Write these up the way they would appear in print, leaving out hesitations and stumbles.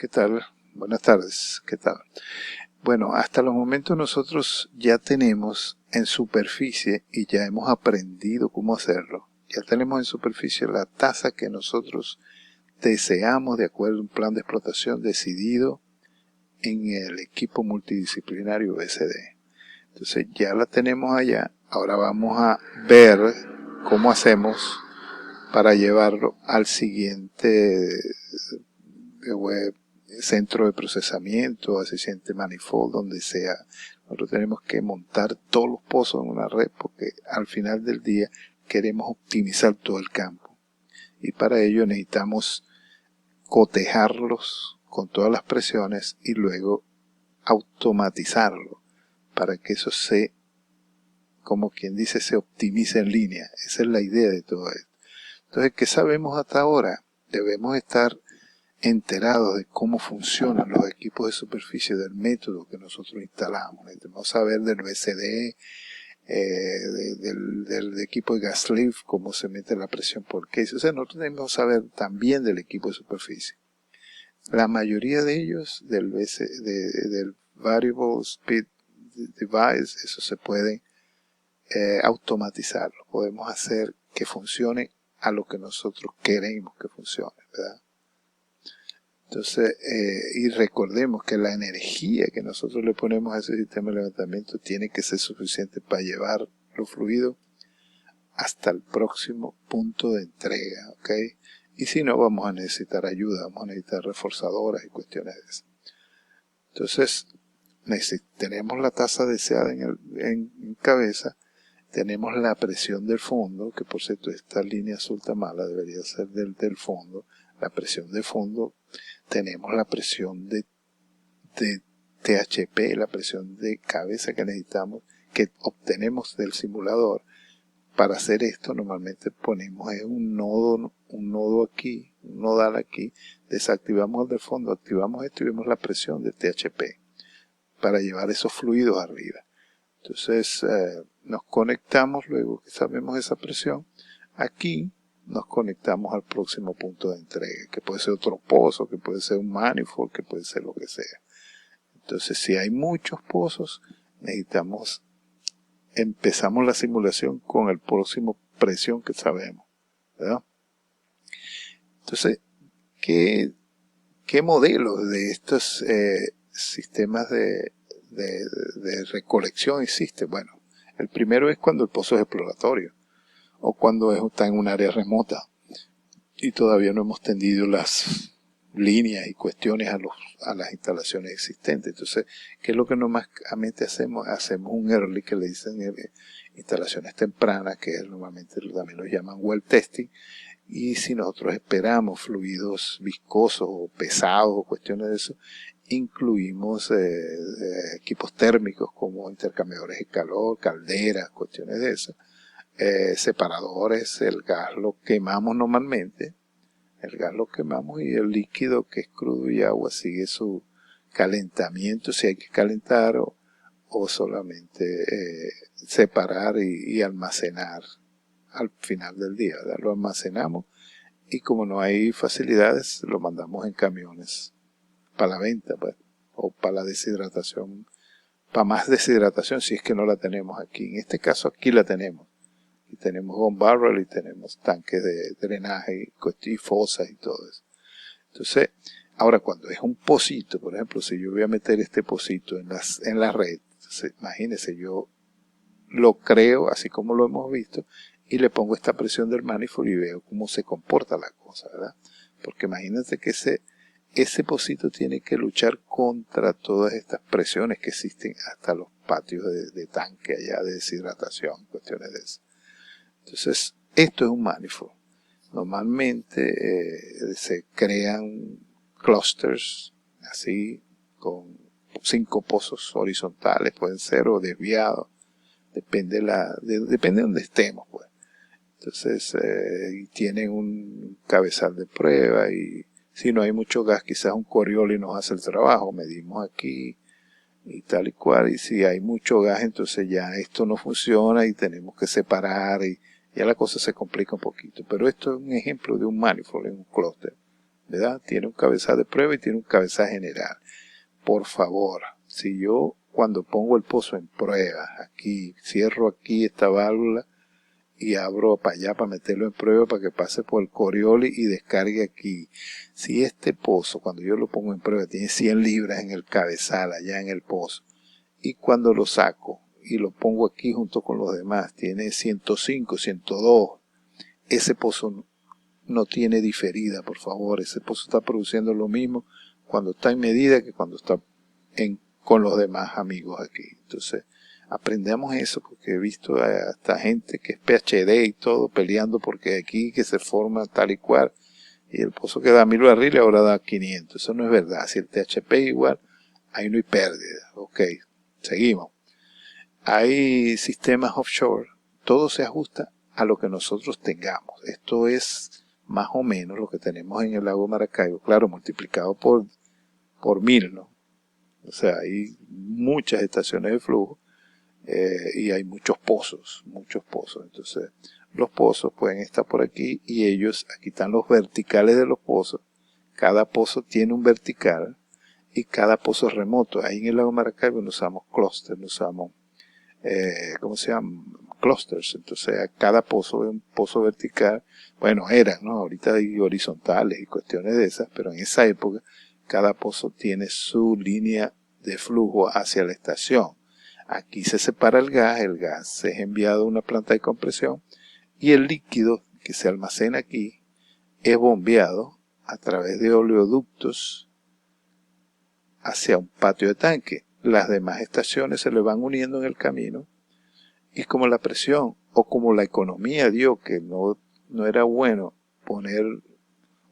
¿Qué tal? Buenas tardes, ¿qué tal? Bueno, hasta los momentos nosotros ya tenemos en superficie y ya hemos aprendido cómo hacerlo. Ya tenemos en superficie la tasa que nosotros deseamos de acuerdo a un plan de explotación decidido en el equipo multidisciplinario BCD. Entonces ya la tenemos allá. Ahora vamos a ver cómo hacemos para llevarlo al siguiente web, centro de procesamiento, asistente manifold, donde sea. Nosotros tenemos que montar todos los pozos en una red porque al final del día queremos optimizar todo el campo. Y para ello necesitamos cotejarlos con todas las presiones y luego automatizarlo para que eso se, como quien dice, se optimice en línea. Esa es la idea de todo esto. Entonces, ¿qué sabemos hasta ahora? Debemos estar enterados de cómo funcionan los equipos de superficie, del método que nosotros instalamos. Necesitamos saber del BCD, del equipo de gas lift, cómo se mete la presión por case. O sea, nosotros debemos saber también del equipo de superficie. La mayoría de ellos, del Variable Speed Device, eso se puede automatizar. Lo podemos hacer que funcione a lo que nosotros queremos que funcione, ¿verdad? Entonces, y recordemos que la energía que nosotros le ponemos a ese sistema de levantamiento tiene que ser suficiente para llevar los fluidos hasta el próximo punto de entrega, ¿ok? Y si no, vamos a necesitar ayuda, vamos a necesitar reforzadoras y cuestiones de eso. Entonces, tenemos la tasa deseada en cabeza, tenemos la presión del fondo, que por cierto esta línea azul está mala, debería ser del fondo, la presión de fondo, tenemos la presión de THP, la presión de cabeza que necesitamos, que obtenemos del simulador. Para hacer esto normalmente ponemos un nodo aquí, un nodal aquí, desactivamos el del fondo, activamos esto y vemos la presión de THP para llevar esos fluidos arriba. Entonces nos conectamos, luego que sabemos esa presión, aquí nos conectamos al próximo punto de entrega, que puede ser otro pozo, que puede ser un manifold, que puede ser lo que sea. Entonces, si hay muchos pozos, empezamos la simulación con el próximo presión que sabemos, ¿verdad? Entonces, ¿qué modelos de estos sistemas de recolección existe? Bueno, el primero es cuando el pozo es exploratorio o cuando está en un área remota y todavía no hemos tendido las líneas y cuestiones a las instalaciones existentes. Entonces, ¿qué es lo que normalmente hacemos? Hacemos un early, que le dicen instalaciones tempranas, que normalmente también lo llaman well testing, y si nosotros esperamos fluidos viscosos o pesados o cuestiones de eso, incluimos equipos térmicos como intercambiadores de calor, calderas, cuestiones de eso, separadores. El gas lo quemamos normalmente, y el líquido, que es crudo y agua, sigue su calentamiento si hay que calentar o solamente separar y almacenar al final del día, ¿verdad? Lo almacenamos y como no hay facilidades lo mandamos en camiones para la venta, pues, o para la deshidratación, para más deshidratación si es que no la tenemos aquí. En este caso aquí la tenemos. Y tenemos gun barrel y tenemos tanques de drenaje y fosas y todo eso. Entonces, ahora cuando es un pocito, por ejemplo, si yo voy a meter este pocito en la red, entonces, imagínense, yo lo creo así como lo hemos visto y le pongo esta presión del manifold y veo cómo se comporta la cosa, ¿verdad? Porque imagínense que ese pocito tiene que luchar contra todas estas presiones que existen hasta los patios de tanque allá de deshidratación, cuestiones de eso. Entonces, esto es un manifold. Normalmente se crean clusters así con 5 pozos horizontales, pueden ser, o desviados. Depende de donde estemos, pues. Entonces, tienen un cabezal de prueba y si no hay mucho gas, quizás un Coriolis nos hace el trabajo. Medimos aquí y tal y cual. Y si hay mucho gas, entonces ya esto no funciona y tenemos que separar y ya la cosa se complica un poquito. Pero esto es un ejemplo de un manifold en un clúster, ¿verdad? ¿verdad? Tiene un cabezal de prueba y tiene un cabezal general. Por favor, si yo cuando pongo el pozo en prueba, aquí, cierro aquí esta válvula y abro para allá para meterlo en prueba para que pase por el Coriolis y descargue aquí. Si este pozo, cuando yo lo pongo en prueba, tiene 100 libras en el cabezal, allá en el pozo, y cuando lo saco y lo pongo aquí junto con los demás, tiene 105, 102, ese pozo no tiene diferida, por favor. Ese pozo está produciendo lo mismo cuando está en medida que cuando está con los demás amigos aquí. Entonces, aprendamos eso, porque he visto a esta gente que es PhD y todo peleando porque aquí que se forma tal y cual, y el pozo que da 1000 barriles ahora da 500. Eso no es verdad. Si el THP es igual, ahí no hay pérdida. Ok, seguimos. Hay sistemas offshore, todo se ajusta a lo que nosotros tengamos. Esto es más o menos lo que tenemos en el lago Maracaibo, claro, multiplicado por 1000, ¿no? O sea, hay muchas estaciones de flujo y hay muchos pozos. Entonces, los pozos pueden estar por aquí y ellos, aquí están los verticales de los pozos. Cada pozo tiene un vertical y cada pozo es remoto. Ahí en el lago Maracaibo no usamos clusters, no usamos, ¿cómo se llama? Clusters. Entonces, a cada pozo es un pozo vertical. Bueno, eran, ¿no? Ahorita hay horizontales y cuestiones de esas, pero en esa época cada pozo tiene su línea de flujo hacia la estación. Aquí se separa el gas es enviado a una planta de compresión y el líquido que se almacena aquí es bombeado a través de oleoductos hacia un patio de tanque. Las demás estaciones se le van uniendo en el camino y como la presión o como la economía dio que no era bueno poner,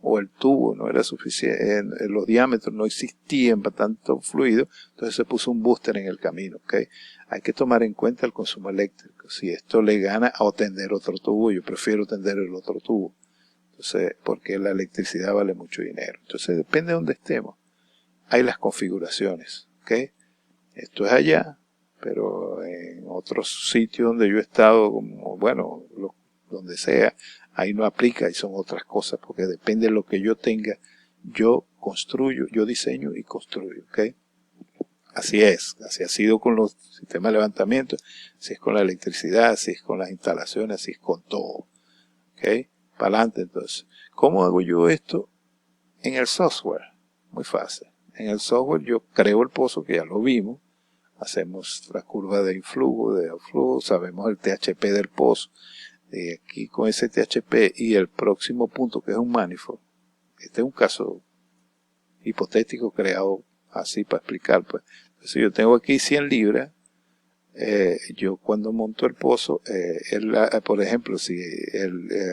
o el tubo no era suficiente, los diámetros no existían para tanto fluido, entonces se puso un booster en el camino. ¿Okay? Hay que tomar en cuenta el consumo eléctrico. Si esto le gana a tender otro tubo, yo prefiero tender el otro tubo. Entonces, porque la electricidad vale mucho dinero. Entonces, depende de donde estemos. Hay las configuraciones. ¿Okay? Esto es allá, pero en otros sitios donde yo he estado, como, bueno, donde sea, ahí no aplica y son otras cosas, porque depende de lo que yo tenga, yo construyo, yo diseño y construyo, ¿ok? Así es, así ha sido con los sistemas de levantamiento, así es con la electricidad, así es con las instalaciones, así es con todo, ¿ok? Para adelante entonces. ¿Cómo hago yo esto en el software? Muy fácil. En el software yo creo el pozo, que ya lo vimos, hacemos la curva de influjo, de outflow, sabemos el THP del pozo. Aquí con ese THP y el próximo punto que es un manifold. Este es un caso hipotético creado así para explicar. Pues. Entonces yo tengo aquí 100 libras. Yo cuando monto el pozo, por ejemplo, si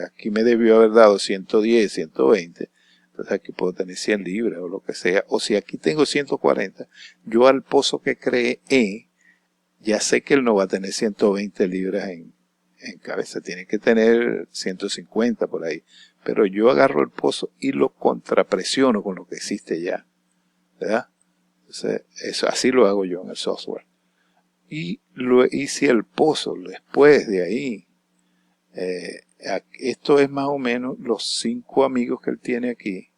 aquí me debió haber dado 110, 120, entonces aquí puedo tener 100 libras o lo que sea. O si aquí tengo 140, yo al pozo que creé, ya sé que él no va a tener 120 libras en cabeza, tiene que tener 150 por ahí. Pero yo agarro el pozo y lo contrapresiono con lo que existe ya. ¿Verdad? Entonces, eso, así lo hago yo en el software. Y si el pozo, después de ahí, esto es más o menos los 5 amigos que él tiene aquí.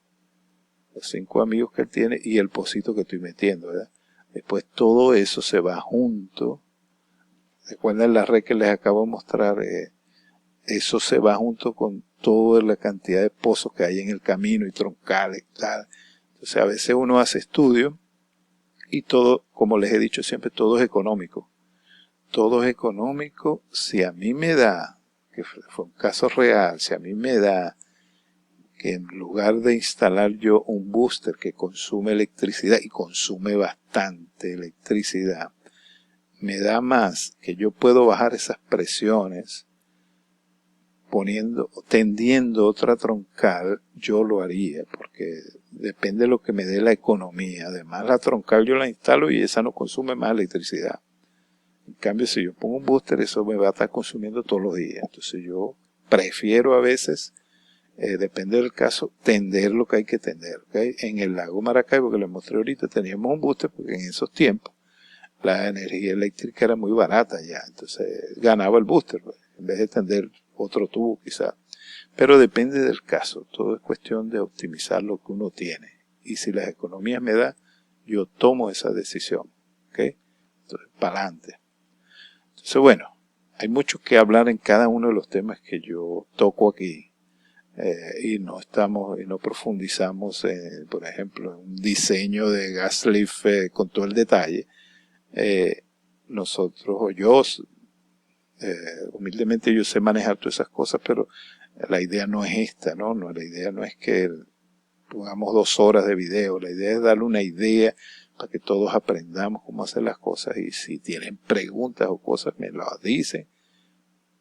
Los 5 amigos que él tiene y el pocito que estoy metiendo, ¿verdad? Después todo eso se va junto. Recuerden la red que les acabo de mostrar, eso se va junto con toda la cantidad de pozos que hay en el camino y troncales y tal. Entonces a veces uno hace estudios y todo, como les he dicho siempre, todo es económico. Todo es económico. Si a mí me da, que fue un caso real, si a mí me da que en lugar de instalar yo un booster que consume electricidad y consume bastante electricidad, me da más que yo puedo bajar esas presiones tendiendo otra troncal, yo lo haría, porque depende de lo que me dé la economía. Además, la troncal yo la instalo y esa no consume más electricidad. En cambio, si yo pongo un booster, eso me va a estar consumiendo todos los días. Entonces yo prefiero a veces, depende del caso, tender lo que hay que tender. ¿Okay? En el lago Maracaibo, que les mostré ahorita, teníamos un booster porque en esos tiempos la energía eléctrica era muy barata ya. Entonces ganaba el booster, pues, en vez de tender otro tubo quizás. Pero depende del caso, todo es cuestión de optimizar lo que uno tiene. Y si las economías me dan, yo tomo esa decisión. ¿Ok? Entonces, para adelante. Entonces, bueno, hay mucho que hablar en cada uno de los temas que yo toco aquí. Y no profundizamos por ejemplo, en un diseño de gas lift con todo el detalle. Nosotros o yo, humildemente yo sé manejar todas esas cosas, pero la idea no es esta, ¿no? La idea no es que pongamos 2 horas de video, la idea es darle una idea para que todos aprendamos cómo hacer las cosas, y si tienen preguntas o cosas me las dicen,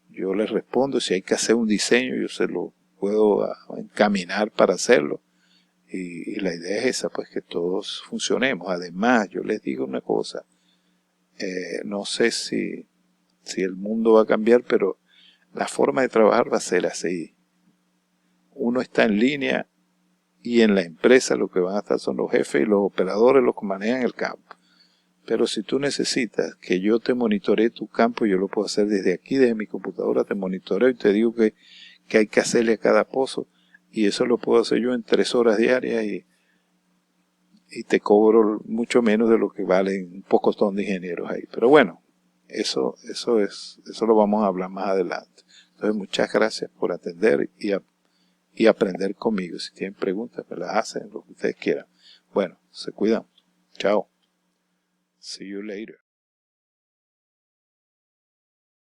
yo les respondo. Si hay que hacer un diseño, yo se lo puedo encaminar para hacerlo, y la idea es esa, pues que todos funcionemos. Además, yo les digo una cosa, no sé si el mundo va a cambiar, pero la forma de trabajar va a ser así. Uno está en línea, y en la empresa lo que van a estar son los jefes y los operadores, los que manejan el campo. Pero si tú necesitas que yo te monitoree tu campo, yo lo puedo hacer desde aquí, desde mi computadora, te monitoreo y te digo que hay que hacerle a cada pozo, y eso lo puedo hacer yo en 3 horas diarias, y te cobro mucho menos de lo que valen un pocotón de ingenieros ahí. Pero bueno, eso lo vamos a hablar más adelante. Entonces, muchas gracias por atender y aprender conmigo. Si tienen preguntas, me las hacen, lo que ustedes quieran. Bueno, se cuidan. Chao. See you later.